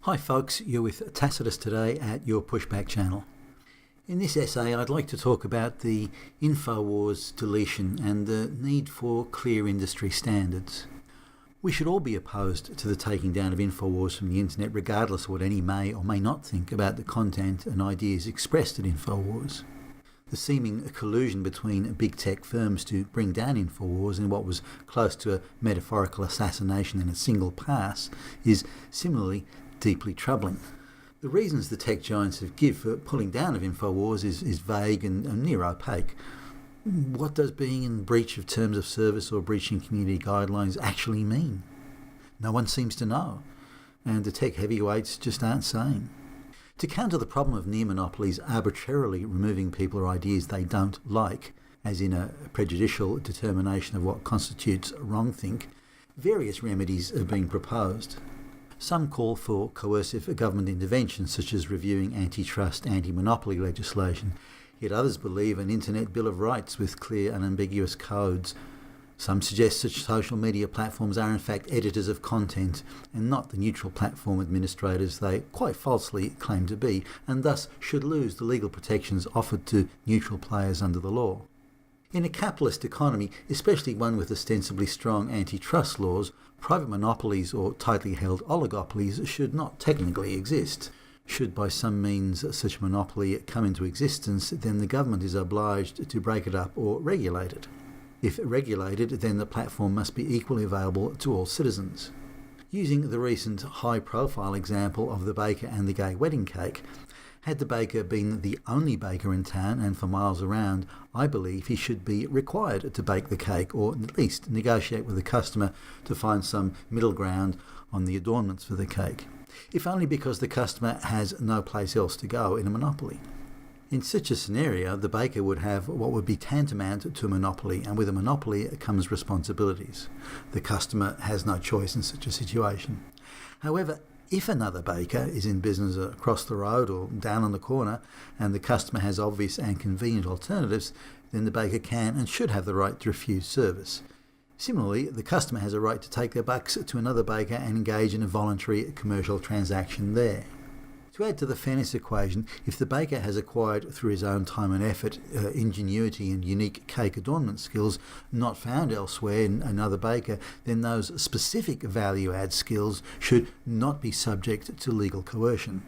Hi folks, you're with Tacitus Today at your Pushback channel. In this essay I'd like to talk about the InfoWars deletion and the need for clear industry standards. We should all be opposed to the taking down of InfoWars from the internet regardless of what any may or may not think about the content and ideas expressed at InfoWars. The seeming collusion between big tech firms to bring down InfoWars in what was close to a metaphorical assassination in a single pass is similarly deeply troubling. The reasons the tech giants have given for pulling down of InfoWars is vague and near opaque. What does being in breach of terms of service or breaching community guidelines actually mean? No one seems to know, and the tech heavyweights just aren't saying. To counter the problem of near monopolies arbitrarily removing people or ideas they don't like, as in a prejudicial determination of what constitutes wrongthink, various remedies have been proposed. Some call for coercive government intervention, such as reviewing antitrust, anti-monopoly legislation, yet others believe an Internet Bill of Rights with clear and ambiguous codes. Some suggest such social media platforms are in fact editors of content and not the neutral platform administrators they quite falsely claim to be, and thus should lose the legal protections offered to neutral players under the law. In a capitalist economy, especially one with ostensibly strong antitrust laws, private monopolies or tightly held oligopolies should not technically exist. Should by some means such a monopoly come into existence, then the government is obliged to break it up or regulate it. If regulated, then the platform must be equally available to all citizens. Using the recent high-profile example of the baker and the gay wedding cake, had the baker been the only baker in town and for miles around, I believe he should be required to bake the cake or at least negotiate with the customer to find some middle ground on the adornments for the cake, if only because the customer has no place else to go in a monopoly. In such a scenario, the baker would have what would be tantamount to a monopoly, and with a monopoly comes responsibilities. The customer has no choice in such a situation. However, if another baker is in business across the road or down on the corner and the customer has obvious and convenient alternatives, then the baker can and should have the right to refuse service. Similarly, the customer has a right to take their bucks to another baker and engage in a voluntary commercial transaction there. To add to the fairness equation, if the baker has acquired through his own time and effort ingenuity and unique cake adornment skills not found elsewhere in another baker, then those specific value-add skills should not be subject to legal coercion.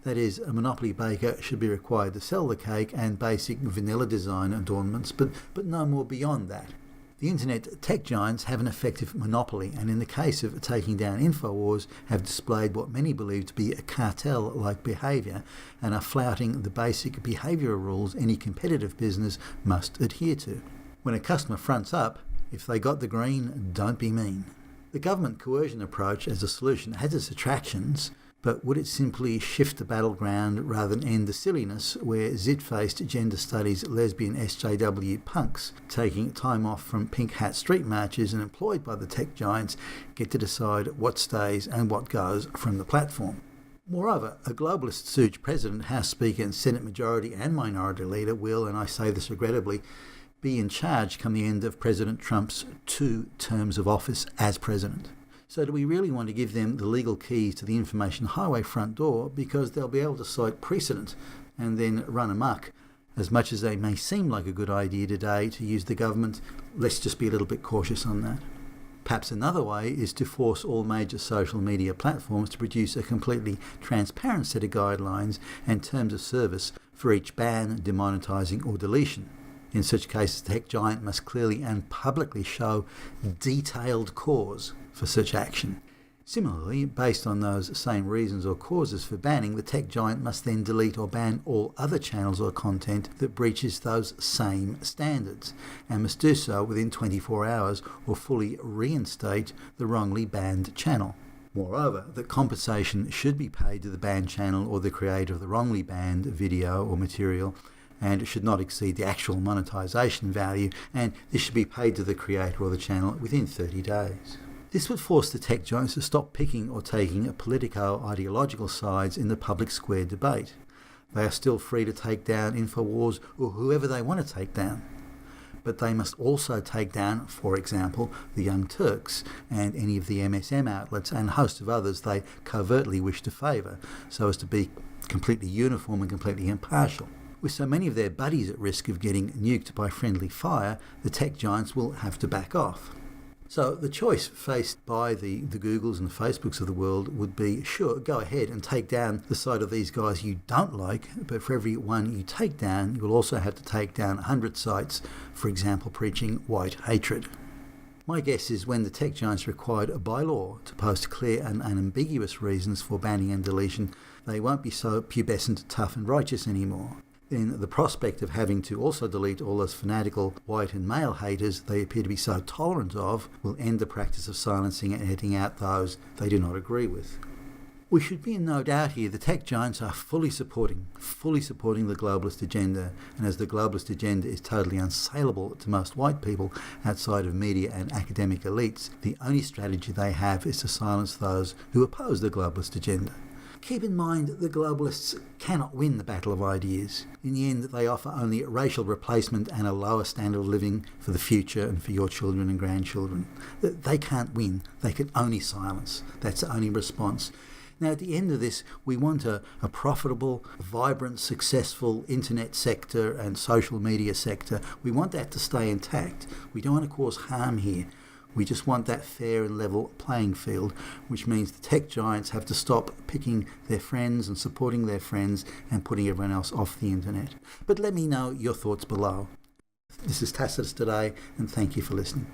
That is, a monopoly baker should be required to sell the cake and basic vanilla design adornments, but no more beyond that. The internet tech giants have an effective monopoly, and in the case of taking down InfoWars, have displayed what many believe to be a cartel-like behaviour and are flouting the basic behavioural rules any competitive business must adhere to. When a customer fronts up, if they got the green, don't be mean. The government coercion approach as a solution has its attractions, but would it simply shift the battleground rather than end the silliness where zit-faced gender studies lesbian SJW punks taking time off from pink hat street marches and employed by the tech giants get to decide what stays and what goes from the platform? Moreover, a globalist stooge president, House Speaker and Senate Majority and Minority Leader will, and I say this regrettably, be in charge come the end of President Trump's 2 terms of office as president. So do we really want to give them the legal keys to the information highway front door because they'll be able to cite precedent and then run amok? As much as they may seem like a good idea today to use the government, let's just be a little bit cautious on that. Perhaps another way is to force all major social media platforms to produce a completely transparent set of guidelines and terms of service for each ban, demonetising or deletion. In such cases, the tech giant must clearly and publicly show detailed cause for such action. Similarly, based on those same reasons or causes for banning, the tech giant must then delete or ban all other channels or content that breaches those same standards, and must do so within 24 hours or fully reinstate the wrongly banned channel. Moreover, the compensation should be paid to the banned channel or the creator of the wrongly banned video or material, and it should not exceed the actual monetisation value, and this should be paid to the creator or the channel within 30 days. This would force the tech giants to stop picking or taking politico-ideological sides in the public square debate. They are still free to take down InfoWars or whoever they want to take down. but they must also take down, for example, the Young Turks and any of the MSM outlets and a host of others they covertly wish to favour, so as to be completely uniform and completely impartial. With so many of their buddies at risk of getting nuked by friendly fire, the tech giants will have to back off. So the choice faced by the Googles and the Facebooks of the world would be, sure, go ahead and take down the side of these guys you don't like, but for every one you take down, you'll also have to take down 100 sites, for example, preaching white hatred. My guess is when the tech giants required by law to post clear and unambiguous reasons for banning and deletion, they won't be so pubescent, tough and righteous anymore. Then the prospect of having to also delete all those fanatical white and male haters they appear to be so tolerant of will end the practice of silencing and editing out those they do not agree with. We should be in no doubt here the tech giants are fully supporting the globalist agenda, and as the globalist agenda is totally unsaleable to most white people outside of media and academic elites, the only strategy they have is to silence those who oppose the globalist agenda. Keep in mind that the globalists cannot win the battle of ideas. In the end, they offer only racial replacement and a lower standard of living for the future and for your children and grandchildren. They can't win. They can only silence. That's the only response. Now, at the end of this, we want a profitable, vibrant, successful internet sector and social media sector. We want that to stay intact. We don't want to cause harm here. We just want that fair and level playing field, which means the tech giants have to stop picking their friends and supporting their friends and putting everyone else off the internet. But let me know your thoughts below. This is Tacitus Today, and thank you for listening.